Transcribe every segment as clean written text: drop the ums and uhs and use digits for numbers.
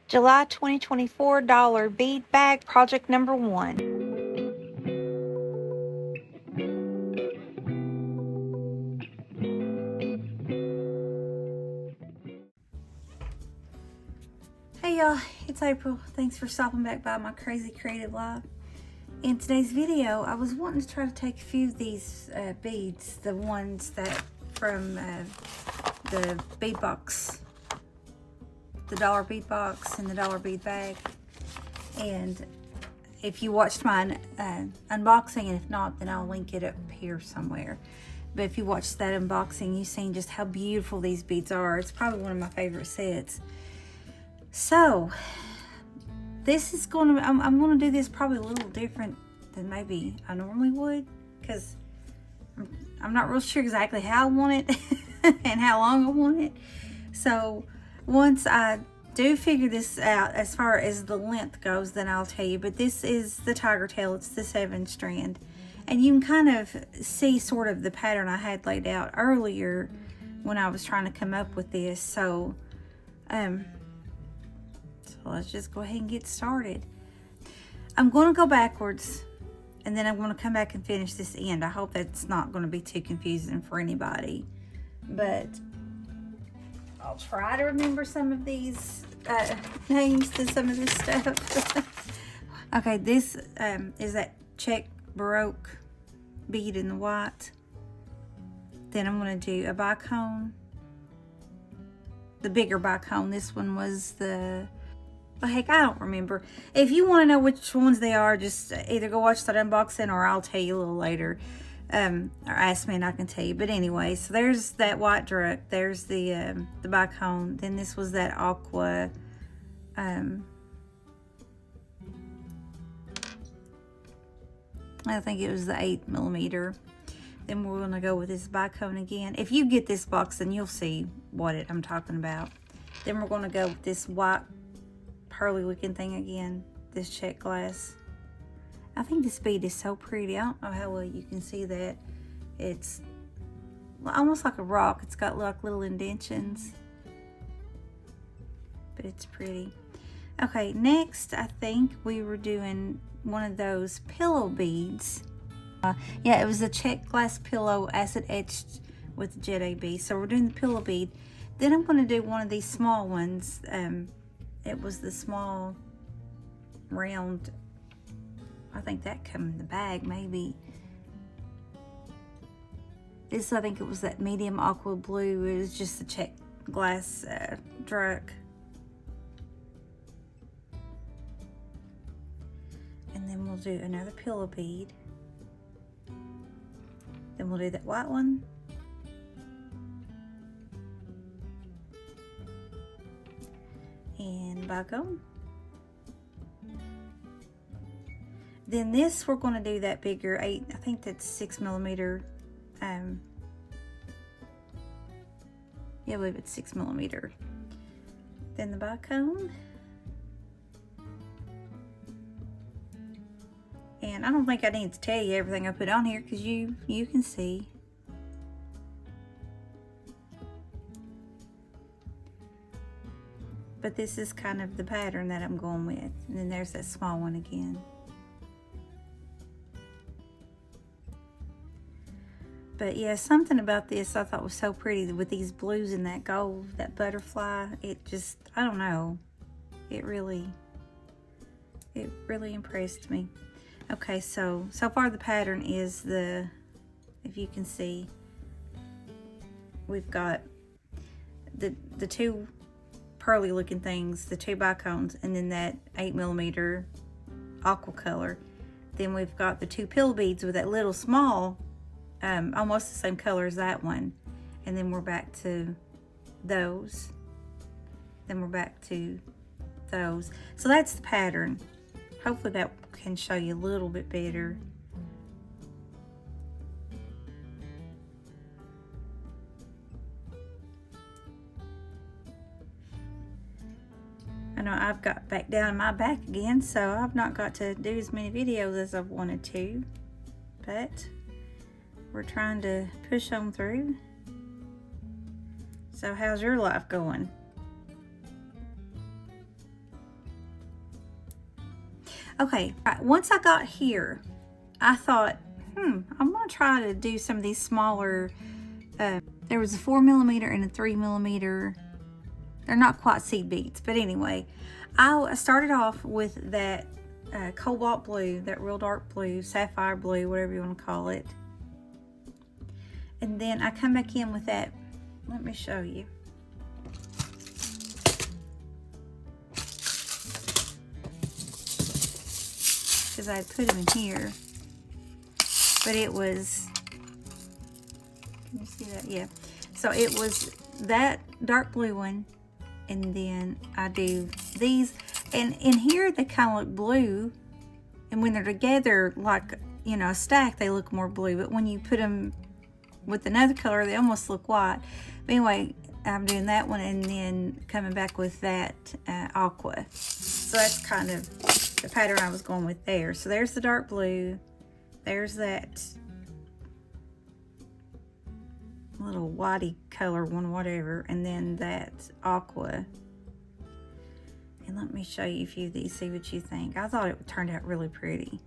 July 2024 Dollar Bead Bag Project Number 1. Hey y'all, it's April. Thanks for stopping back by my crazy creative live. In today's video, I was wanting to try to take a few of these beads, the ones that from the bead box, the Dollar Bead Box and the Dollar Bead Bag. And if you watched my unboxing, and if not, then I'll link it up here somewhere. But if you watched that unboxing, you've seen just how beautiful these beads are. It's probably one of my favorite sets. So this is going to, I'm going to do this probably a little different than maybe I normally would, because I'm not real sure exactly how I want it and how long I want it. So once I do figure this out as far as the length goes, then I'll tell you. But this is the tiger tail. It's the 7-strand, and you can kind of see sort of the pattern I had laid out earlier when I was trying to come up with this. So let's just go ahead and get started. I'm going to go backwards, and then I'm going to come back and finish this end. I hope that's not going to be too confusing for anybody, but I'll try to remember some of these names to some of this stuff. Okay, this is that check Baroque bead in the white. Then I'm going to do a bicone, the bigger bicone. This one was the, oh, heck, I don't remember. If you want to know which ones they are, just either go watch that unboxing, or I'll tell you a little later. Or ask me and I can tell you. But anyway, so there's that white druck. There's the bicone. Then this was that aqua. I think it was the 8mm. Then we're going to go with this bicone again. If you get this box, then you'll see what I'm talking about. Then we're going to go with this white pearly looking thing again. This check glass. I think this bead is so pretty. I don't know how well you can see that. It's almost like a rock. It's got like little indentions, but it's pretty. Okay, next I think we were doing one of those pillow beads. Yeah, it was a check glass pillow, acid etched with Jet AB. So we're doing the pillow bead. Then I'm going to do one of these small ones. It was the small round, I think that came in the bag maybe. This, I think it was that medium aqua blue. It was just the check glass druck. And then we'll do another pillow bead. Then we'll do that white one. And bicone. Then this, we're going to do that bigger 8, I think that's 6mm. Yeah, I believe it's 6mm. Then the bicone. And I don't think I need to tell you everything I put on here, because you can see. But this is kind of the pattern that I'm going with. And then there's that small one again. But yeah, something about this I thought was so pretty with these blues and that gold, that butterfly. It just, I don't know. It really impressed me. Okay, so far the pattern is the, if you can see, we've got the two pearly looking things, the two bicones, and then that 8mm aqua color. Then we've got the two pillow beads with that little small, almost the same color as that one. And then we're back to those. Then we're back to those. So that's the pattern. Hopefully that can show you a little bit better. I know I've got back down in my back again, so I've not got to do as many videos as I've wanted to, but we're trying to push on through. So how's your life going? Okay, right, once I got here, I thought, I'm gonna try to do some of these smaller, there was a 4mm and a 3mm. They're not quite seed beads, but anyway, I started off with that cobalt blue, that real dark blue, sapphire blue, whatever you want to call it. And then I come back in with that, let me show you. Because I put them in here, but it was, can you see that? Yeah. So it was that dark blue one, and then I do these, and in here they kind of look blue, and when they're together, like, you know, a stack, they look more blue, but when you put them with another color, they almost look white. But anyway, I'm doing that one, and then coming back with that aqua. So that's kind of the pattern I was going with there. So there's the dark blue, there's that little whitey color one, whatever, and then that aqua. And let me show you a few of these, see what you think. I thought it turned out really pretty.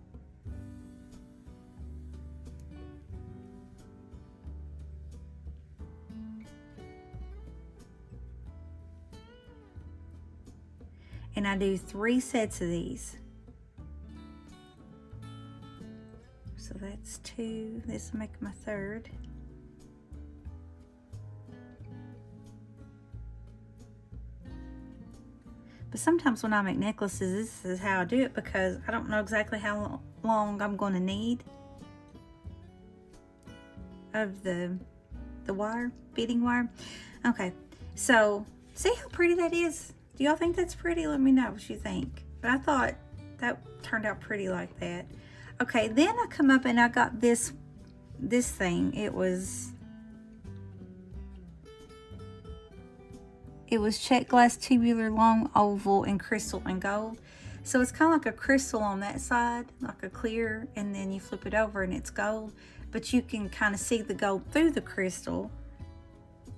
And I do 3 sets of these. So that's 2. This will make my 3rd. But sometimes when I make necklaces, this is how I do it, because I don't know exactly how long I'm going to need of the wire, beading wire. Okay, so see how pretty that is? Do y'all think that's pretty? Let me know what you think. But I thought that turned out pretty like that. Okay, then I come up and I got this thing. It was check glass, tubular, long oval, and crystal and gold. So it's kind of like a crystal on that side, like a clear, and then you flip it over and it's gold. But you can kind of see the gold through the crystal.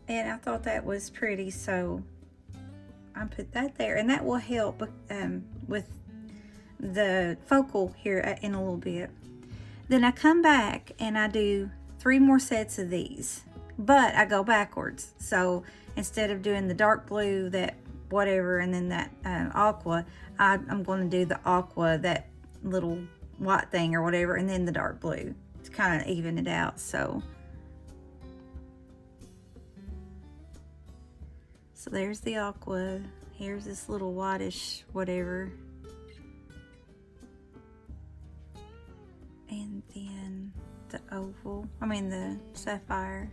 And I thought that was pretty, so I put that there, and that will help with the focal here in a little bit. Then I come back and I do 3 more sets of these, but I go backwards. So instead of doing the dark blue, that whatever, and then that aqua, I'm going to do the aqua, that little white thing or whatever, and then the dark blue to kind of even it out. So there's the aqua. Here's this little whitish whatever. And then the oval, the sapphire.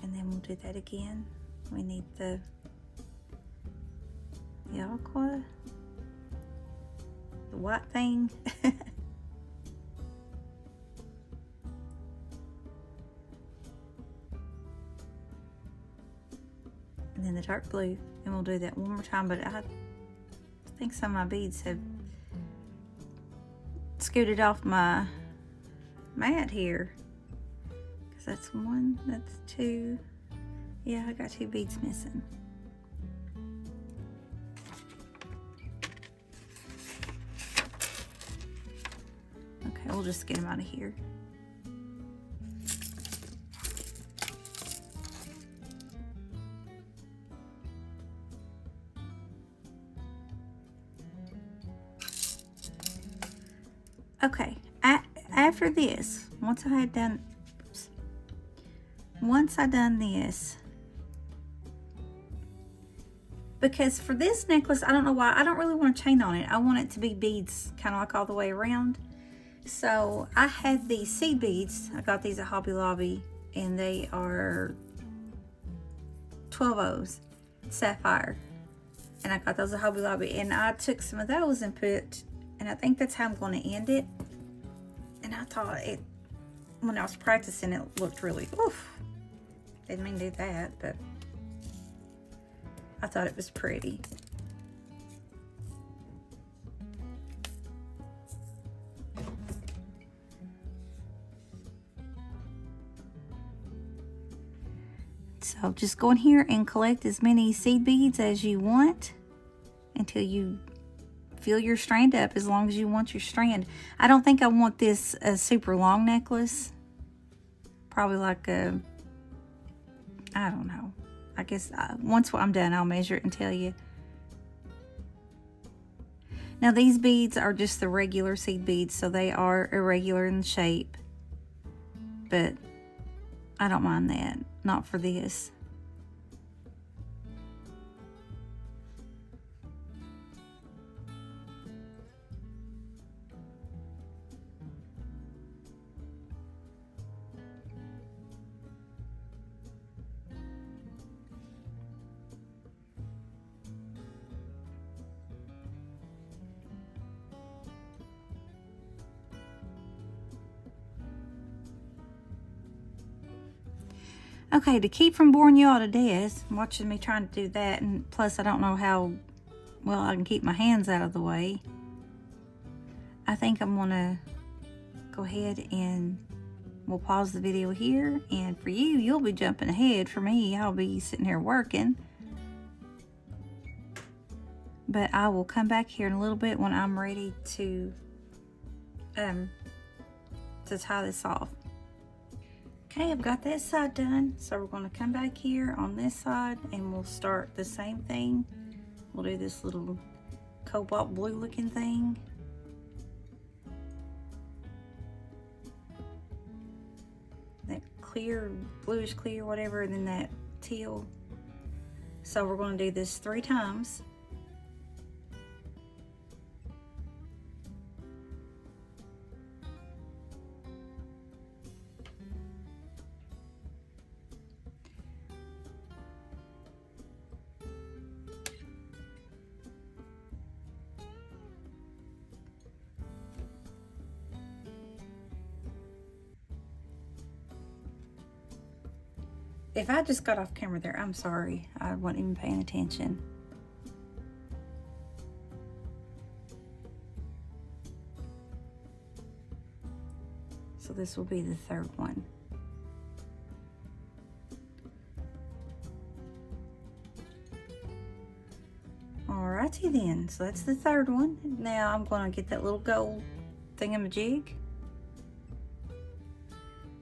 And then we'll do that again. We need the aqua, the white thing. And then the dark blue, and we'll do that one more time. But I think some of my beads have scooted off my mat here, because that's 1, that's 2. Yeah, I got 2 beads missing. Okay, we'll just get them out of here. Okay, after this, once I done this, because for this necklace, I don't know why, I don't really want a chain on it. I want it to be beads, kind of like all the way around. So I had these seed beads. I got these at Hobby Lobby, and they are 12-ohs, sapphire. And I got those at Hobby Lobby, and I took some of those and put, and I think that's how I'm going to end it. And I thought it, when I was practicing, it looked really, oof. Didn't mean to do that, but I thought it was pretty. So just go in here and collect as many seed beads as you want until you fill your strand up as long as you want your strand. I don't think I want this a super long necklace. Probably like a, I don't know. I guess once I'm done, I'll measure it and tell you. Now these beads are just the regular seed beads, so they are irregular in shape. But I don't mind that, not for this. Okay, to keep from boring you all to death, watching me trying to do that, and plus I don't know how well I can keep my hands out of the way, I think I'm gonna go ahead and we'll pause the video here, and for you, you'll be jumping ahead. For me, I'll be sitting here working. But I will come back here in a little bit when I'm ready to tie this off. Okay, I've got that side done, so we're going to come back here on this side and we'll start the same thing. We'll do this little cobalt blue looking thing. That clear, bluish clear, whatever, and then that teal. So we're going to do this 3 times. If I just got off camera there, I'm sorry. I wasn't even paying attention. So this will be the 3rd one. Alrighty then, so that's the 3rd one. Now I'm gonna get that little gold thingamajig.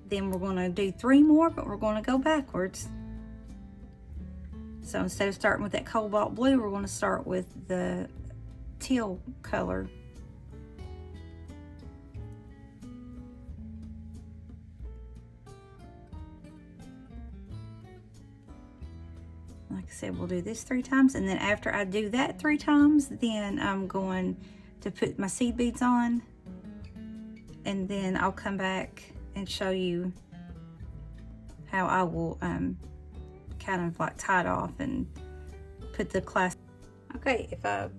Then we're going to do 3 more, but we're going to go backwards. So instead of starting with that cobalt blue, we're going to start with the teal color. Like I said, we'll do this 3 times, and then after I do that 3 times, then I'm going to put my seed beads on, and then I'll come back and show you how I will kind of like tie it off and put the clasp. Okay, if I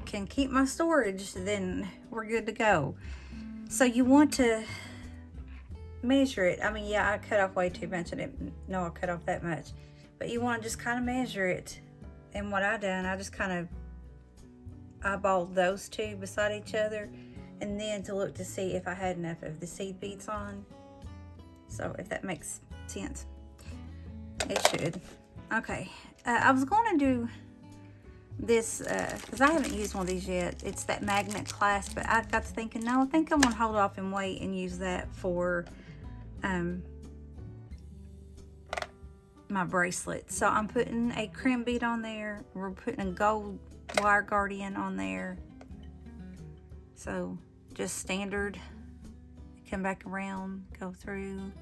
can keep my storage, then we're good to go. So you want to measure it. I mean, yeah, I cut off way too much. I didn't know I cut off that much. But you want to just kind of measure it. And what I done, I just kind of eyeballed those 2 beside each other, and then to look to see if I had enough of the seed beads on. So if that makes sense, it should. Okay, I was going to do this because I haven't used one of these yet. It's that magnet clasp, but I got to thinking, no, I think I'm going to hold off and wait and use that for my bracelet. So I'm putting a crimp bead on there. We're putting a gold wire guardian on there. So just standard. Come back around, go through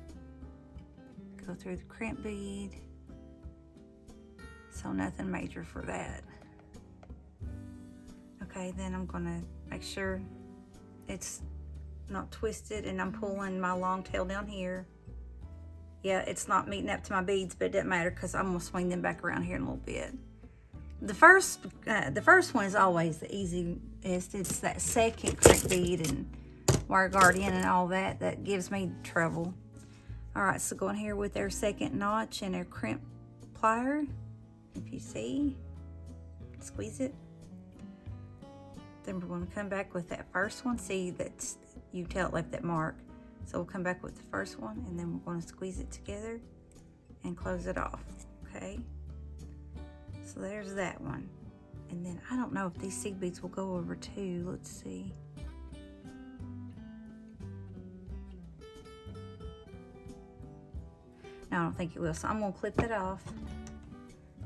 the crimp bead. So nothing major for that. Okay, then I'm gonna make sure it's not twisted, and I'm pulling my long tail down here. Yeah, it's not meeting up to my beads, but it doesn't matter because I'm gonna swing them back around here in a little bit. The first one is always the easiest. It's that second crimp bead and wire guardian and all that that gives me trouble. All right, so going here with our second notch and our crimp plier, if you see, squeeze it. Then we're going to come back with that first one. See, that's, you tell it left that mark. So we'll come back with the first one, and then we're going to squeeze it together and close it off. Okay, so there's that one. And then I don't know if these seed beads will go over too. Let's see. No, I don't think it will. So I'm going to clip that off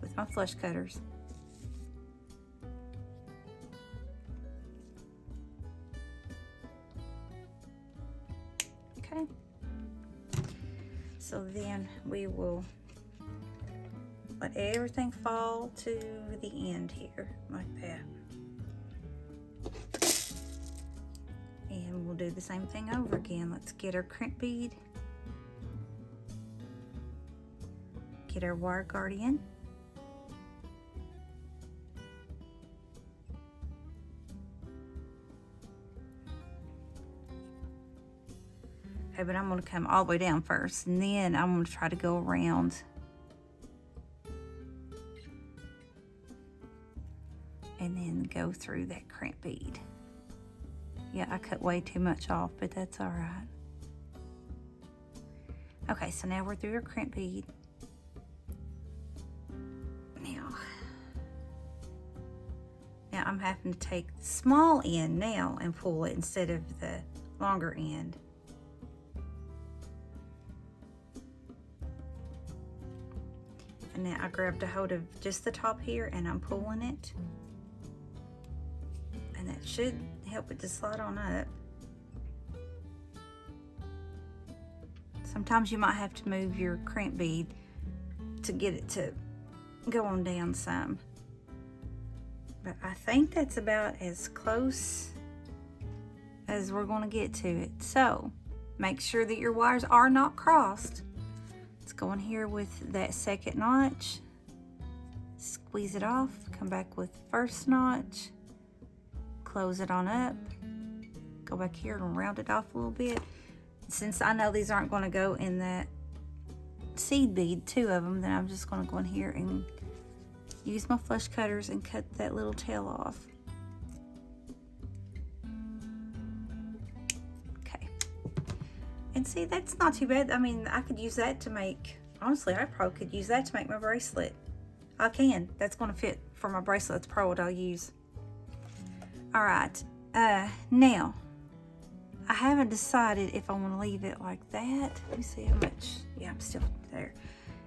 with my flush cutters. Okay. So then we will let everything fall to the end here, like that. And we'll do the same thing over again. Let's get our crimp bead. Get our wire guardian. Okay, but I'm going to come all the way down first, and then I'm going to try to go around and then go through that crimp bead. Yeah, I cut way too much off, but that's all right. Okay, so now we're through our crimp bead. Now I'm having to take the small end now and pull it instead of the longer end. And now I grabbed a hold of just the top here and I'm pulling it. And that should help it to slide on up. Sometimes you might have to move your crimp bead to get it to go on down some. But I think that's about as close as we're going to get to it. So make sure that your wires are not crossed. Let's go in here with that second notch, squeeze it off, come back with the first notch, close it on up, go back here and round it off a little bit. Since I know these aren't going to go in that seed bead, 2 of them, then I'm just going to go in here and use my flush cutters and cut that little tail off. Okay. And see, that's not too bad. I mean, I could use that to make, honestly, I probably could use that to make my bracelet. I can. That's going to fit for my bracelet. That's probably what I'll use. All right. Now, I haven't decided if I want to leave it like that. Let me see how much. Yeah, I'm still there.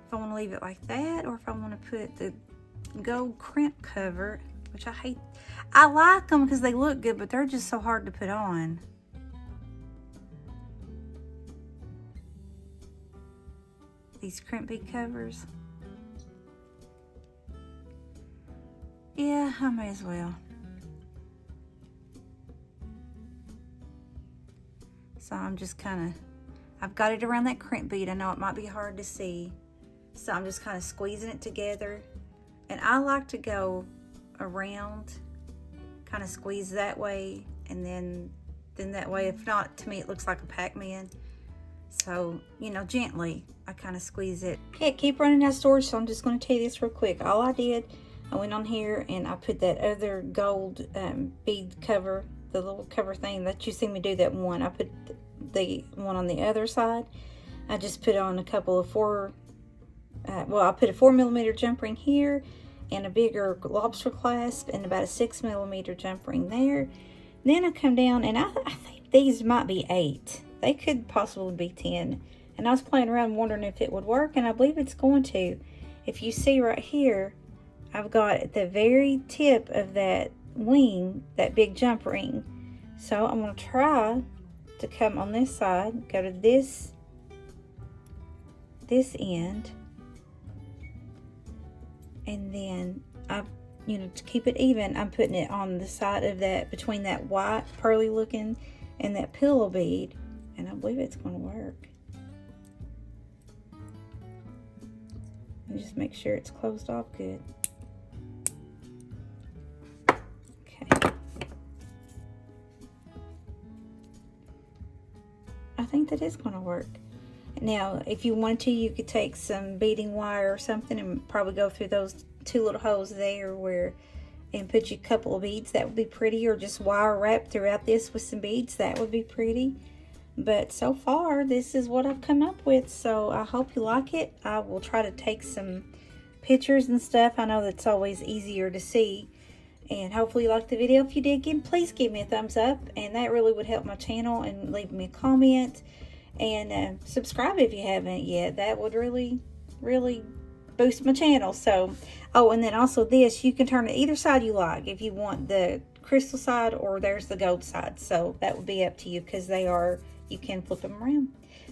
If I want to leave it like that or if I want to put the gold crimp cover, which I hate. I like them because they look good, but they're just so hard to put on. These crimp bead covers. Yeah, I may as well. So I'm just kind of, I've got it around that crimp bead. I know it might be hard to see. So I'm just kind of squeezing it together. And I like to go around, kind of squeeze that way, and then that way, if not, to me it looks like a Pac-Man. So, you know, gently, I kind of squeeze it. Okay, keep running out of storage, so I'm just going to tell you this real quick. All I did, I went on here and I put that other gold bead cover, the little cover thing that you see me do, that one. I put the one on the other side. I just put on a couple of I put a 4mm jump ring here and a bigger lobster clasp and about a 6mm jump ring there. Then I come down and I think these might be 8. They could possibly be 10. And I was playing around wondering if it would work, and I believe it's going to. If you see right here, I've got at the very tip of that wing, that big jump ring. So I'm going to try to come on this side, go to this end, and then to keep it even, I'm putting it on the side of that, between that white pearly looking and that pillow bead, and I believe it's going to work. And just make sure it's closed off good. Okay. I think that is going to work. Now, if you wanted to, you could take some beading wire or something and probably go through those 2 little holes there and put you a couple of beads. That would be pretty. Or just wire wrap throughout this with some beads. That would be pretty. But so far, this is what I've come up with. So I hope you like it. I will try to take some pictures and stuff. I know that's always easier to see And hopefully you liked the video. If you did, please give me a thumbs up, and that really would help my channel, and leave me a comment, and subscribe if you haven't yet. That would really boost my channel. So, oh, and then also this, you can turn it either side you like, if you want the crystal side or there's the gold side. So that would be up to you, because you can flip them around.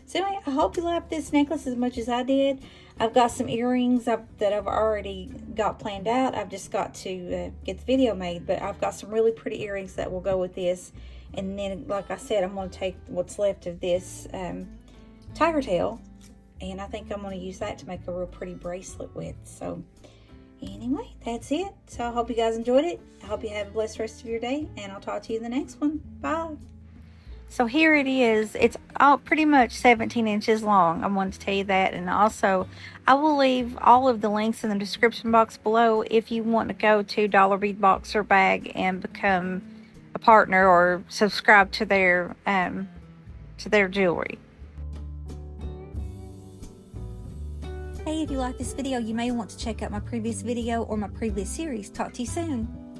So anyway, I hope you liked this necklace as much as I did. I've got some earrings that I've already got planned out. I've just got to get the video made, but I've got some really pretty earrings that will go with this. And then, like I said, I'm going to take what's left of this tiger tail, and I think I'm going to use that to make a real pretty bracelet with. So anyway, that's it. So I hope you guys enjoyed it. I hope you have a blessed rest of your day, and I'll talk to you in the next one. Bye. So here it is. It's all pretty much 17 inches long. I wanted to tell you that. And also, I will leave all of the links in the description box below if you want to go to Dollar Bead Box or Bag and become a partner or subscribe to their jewelry. Hey, if you like this video, you may want to check out my previous video or my previous series. Talk to you soon.